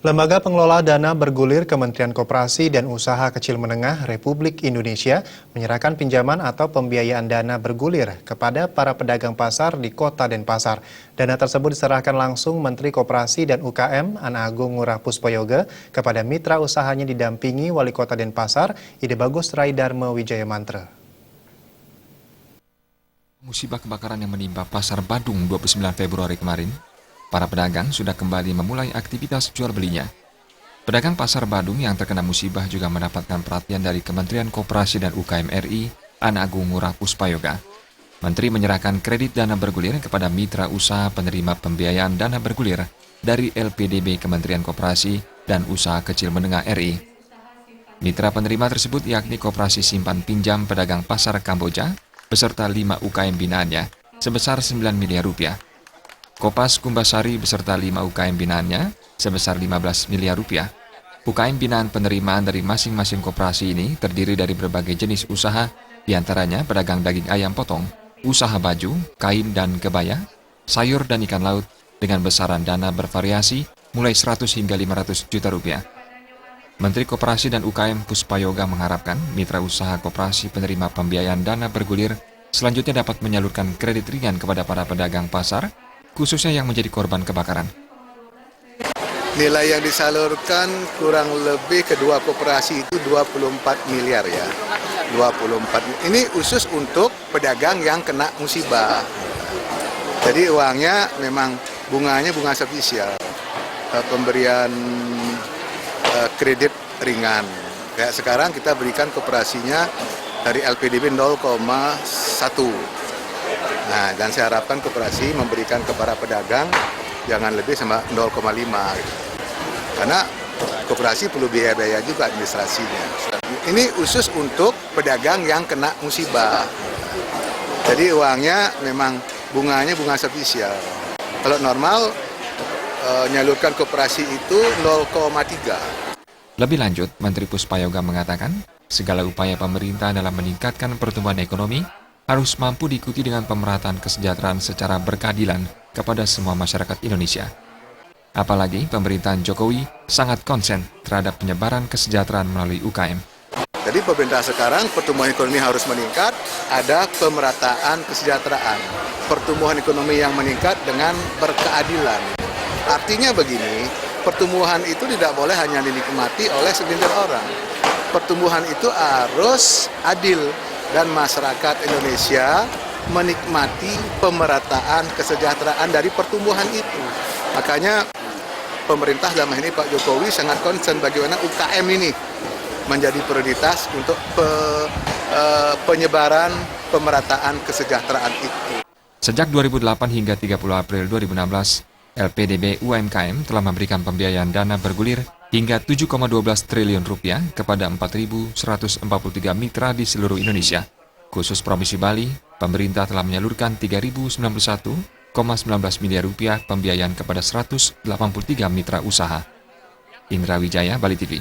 Lembaga Pengelola Dana Bergulir Kementerian Koperasi dan Usaha Kecil Menengah Republik Indonesia menyerahkan pinjaman atau pembiayaan dana bergulir kepada para pedagang pasar di Kota Denpasar. Dana tersebut diserahkan langsung Menteri Koperasi dan UKM Ana Agung Ngurah Puspoyoga kepada mitra usahanya didampingi Wali Kota Denpasar, Ide Bagus Rai Dharma Wijaya Mantra. Musibah kebakaran yang menimpa Pasar Badung 29 Februari kemarin, para pedagang sudah kembali memulai aktivitas jual belinya. Pedagang Pasar Badung yang terkena musibah juga mendapatkan perhatian dari Kementerian Koperasi dan UKM RI, Ana Agung Ngurah Puspoyoga. Menteri menyerahkan kredit dana bergulir kepada mitra usaha penerima pembiayaan dana bergulir dari LPDB Kementerian Koperasi dan Usaha Kecil Menengah RI. Mitra penerima tersebut yakni Koperasi Simpan Pinjam Pedagang Pasar Kamboja beserta 5 UKM binaannya sebesar 9 miliar rupiah. Kopas Kumbasari beserta 5 UKM binaannya sebesar 15 miliar rupiah. UKM binaan penerimaan dari masing-masing koperasi ini terdiri dari berbagai jenis usaha, diantaranya pedagang daging ayam potong, usaha baju, kain dan kebaya, sayur dan ikan laut, dengan besaran dana bervariasi mulai 100 hingga 500 juta rupiah. Menteri Koperasi dan UKM Puspoyoga mengharapkan mitra usaha koperasi penerima pembiayaan dana bergulir selanjutnya dapat menyalurkan kredit ringan kepada para pedagang pasar, khususnya yang menjadi korban kebakaran. Nilai yang disalurkan kurang lebih kedua koperasi itu 24 miliar ya. 24. Ini khusus untuk pedagang yang kena musibah. Jadi uangnya memang bunganya bunga spesial. Pemberian kredit ringan. Kayak sekarang kita berikan koperasinya dari LPDB 0,1. Nah, dan saya harapkan koperasi memberikan kepada pedagang jangan lebih sama 0,5 gitu. Karena koperasi perlu biaya juga administrasinya. Ini khusus untuk pedagang yang kena musibah. Jadi uangnya memang bunganya bunga spesial. Kalau normal nyalurkan koperasi itu 0,3. Lebih lanjut, Menteri Puspoyoga mengatakan, segala upaya pemerintah dalam meningkatkan pertumbuhan ekonomi harus mampu diikuti dengan pemerataan kesejahteraan secara berkeadilan kepada semua masyarakat Indonesia. Apalagi pemerintahan Jokowi sangat konsen terhadap penyebaran kesejahteraan melalui UKM. Jadi pemerintah sekarang pertumbuhan ekonomi harus meningkat, ada pemerataan kesejahteraan. Pertumbuhan ekonomi yang meningkat dengan berkeadilan. Artinya begini, pertumbuhan itu tidak boleh hanya dinikmati oleh segelintir orang. Pertumbuhan itu harus adil dan masyarakat Indonesia menikmati pemerataan kesejahteraan dari pertumbuhan itu. Makanya pemerintah dalam ini Pak Jokowi sangat concern bagaimana UKM ini menjadi prioritas untuk penyebaran pemerataan kesejahteraan itu. Sejak 2008 hingga 30 April 2016, LPDB UMKM telah memberikan pembiayaan dana bergulir hingga 7,12 triliun rupiah kepada 4.143 mitra di seluruh Indonesia. Khusus Provinsi Bali, pemerintah telah menyalurkan 3.091,19 miliar rupiah pembiayaan kepada 183 mitra usaha. Indra Wijaya, Bali TV.